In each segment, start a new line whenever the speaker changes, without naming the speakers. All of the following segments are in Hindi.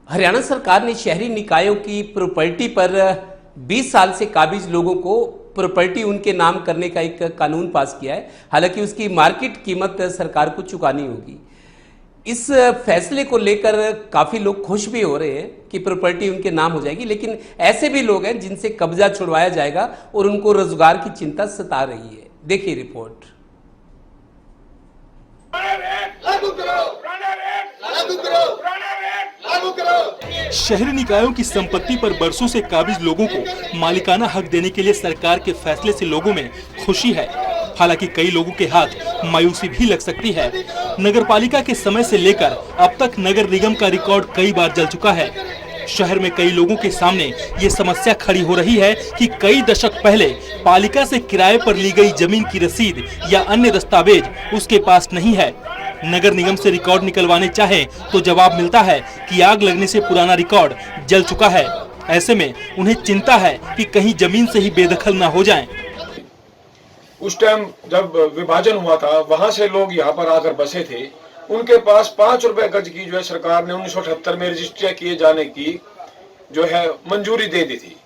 हरियाणा सरकार ने शहरी निकायों की प्रॉपर्टी पर 20 साल से काबिज लोगों को प्रॉपर्टी उनके नाम करने का एक कानून पास किया है। हालांकि उसकी मार्केट कीमत सरकार को चुकानी होगी। इस फैसले को लेकर काफी लोग खुश भी हो रहे हैं कि प्रॉपर्टी उनके नाम हो जाएगी, लेकिन ऐसे भी लोग हैं जिनसे कब्जा छुड़वाया जाएगा और उनको रोजगार की चिंता सता रही है। देखिए रिपोर्ट।
शहरी निकायों की संपत्ति पर बरसों से काबिज लोगों को मालिकाना हक देने के लिए सरकार के फैसले से लोगों में खुशी है। हालांकि कई लोगों के हाथ मायूसी भी लग सकती है। नगरपालिका के समय से लेकर अब तक नगर निगम का रिकॉर्ड कई बार जल चुका है। शहर में कई लोगों के सामने ये समस्या खड़ी हो रही है कि कई दशक पहले पालिका से किराए पर ली गई जमीन की रसीद या अन्य दस्तावेज उसके पास नहीं है। नगर निगम से रिकॉर्ड निकलवाने चाहे तो जवाब मिलता है कि आग लगने से पुराना रिकॉर्ड जल चुका है। ऐसे में उन्हें चिंता है कि कहीं जमीन से ही बेदखल न हो जाएं।
उस टाइम जब विभाजन हुआ था, वहां से लोग यहाँ पर आकर बसे थे। उनके पास 5 रुपए गज की जो है सरकार ने 1978 में रजिस्ट्री किए जाने की जो है मंजूरी दे दी थी।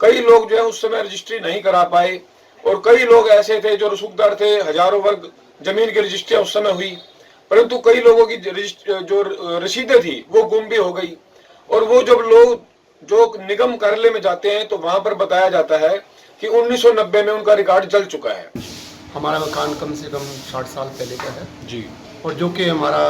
कई लोग जो है उस समय रजिस्ट्री नहीं करा पाए और कई लोग ऐसे थे जो रसूखदार थे। हजारों वर्ग जमीन की रजिस्ट्री उस समय हुई, परंतु कई लोगों की जो रसीदें थी वो गुम भी हो गई। और वो जब लोग जो निगम कार्यालय में जाते हैं तो वहां पर बताया जाता है कि 1990 में उनका रिकॉर्ड जल चुका है।
हमारा मकान कम से कम 60 साल पहले का है
जी,
और जो कि हमारा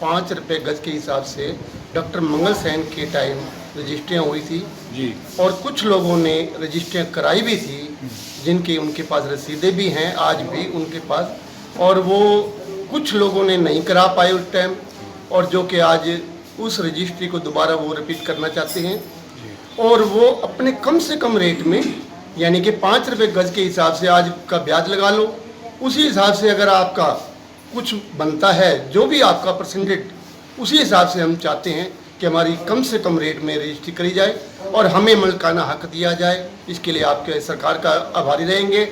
5 रुपए गज के हिसाब से डॉक्टर मंगल सेन के टाइम रजिस्ट्रियाँ हुई थी
जी।
और कुछ लोगों ने रजिस्ट्रियाँ कराई भी थी जिनकी उनके पास रसीदें भी हैं आज भी उनके पास, और वो कुछ लोगों ने नहीं करा पाए उस टाइम, और जो कि आज उस रजिस्ट्री को दोबारा वो रिपीट करना चाहते हैं। और वो अपने कम से कम रेट में, यानी कि 5 रुपए गज के हिसाब से आज का ब्याज लगा लो, उसी हिसाब से अगर आपका कुछ बनता है जो भी आपका परसेंटेज, उसी हिसाब से हम चाहते हैं कि हमारी कम से कम रेट में रजिस्ट्री करी जाए और हमें मालिकाना हक दिया जाए। इसके लिए आपके सरकार का आभारी रहेंगे।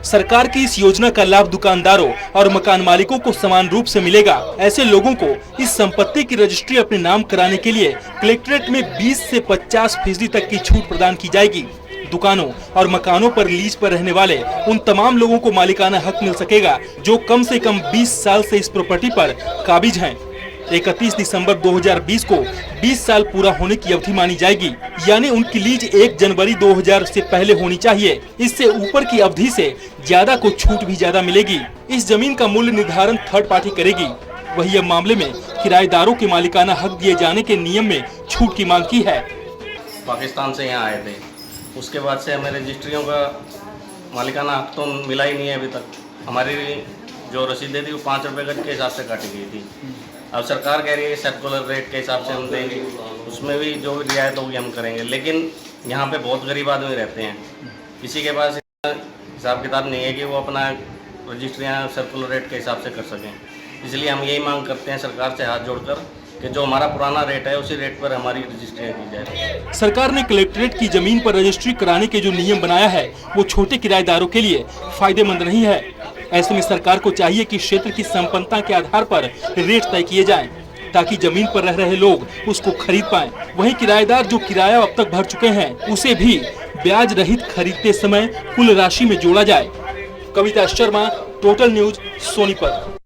सरकार की इस योजना का लाभ दुकानदारों और मकान मालिकों को समान रूप से मिलेगा। ऐसे लोगों को इस संपत्ति की रजिस्ट्री अपने नाम कराने के लिए कलेक्ट्रेट में 20 से 50% तक की छूट प्रदान की जाएगी। दुकानों और मकानों पर लीज पर रहने वाले उन तमाम लोगों को मालिकाना हक मिल सकेगा जो कम से कम 20 साल से इस प्रॉपर्टी पर काबिज हैं। 31 दिसंबर 2020 को 20 साल पूरा होने की अवधि मानी जाएगी, यानी उनकी लीज 1 जनवरी 2000 से पहले होनी चाहिए। इससे ऊपर की अवधि से ज्यादा को छूट भी ज्यादा मिलेगी। इस जमीन का मूल्य निर्धारण थर्ड पार्टी करेगी। वही अब मामले में किराएदारों के मालिकाना हक दिए जाने के नियम में छूट की मांग की है।
पाकिस्तान से यहाँ आए थे, उसके बाद से हमें रजिस्ट्रियों का मालिकाना हक तो मिला ही नहीं है अभी तक। हमारी जो रसीदें थी वो 5 रुपए गज के हिसाब से काटी गई थी। अब सरकार कह रही है सर्कुलर रेट के हिसाब से हम देंगे, उसमें भी जो भी रियायत होगी हम करेंगे। लेकिन यहाँ पे बहुत गरीब आदमी रहते हैं, किसी के पास हिसाब किताब नहीं है कि वो अपना रजिस्ट्रियाँ सर्कुलर रेट के हिसाब से कर सकें। इसलिए हम यही मांग करते हैं सरकार से हाथ जोड़कर कि जो हमारा पुराना रेट है उसी रेट पर हमारी रजिस्ट्रियाँ की जाए।
सरकार ने कलेक्ट्रेट की जमीन पर रजिस्ट्री कराने के जो नियम बनाया है वो छोटे किराएदारों के लिए फायदेमंद नहीं है। ऐसे में सरकार को चाहिए कि क्षेत्र की संपन्नता के आधार पर रेट तय किए जाएं, ताकि जमीन पर रह रहे लोग उसको खरीद पाएं। वहीं किराएदार जो किराया अब तक भर चुके हैं उसे भी ब्याज रहित खरीदते समय कुल राशि में जोड़ा जाए। Kavita Sharma, total news, Sonipat.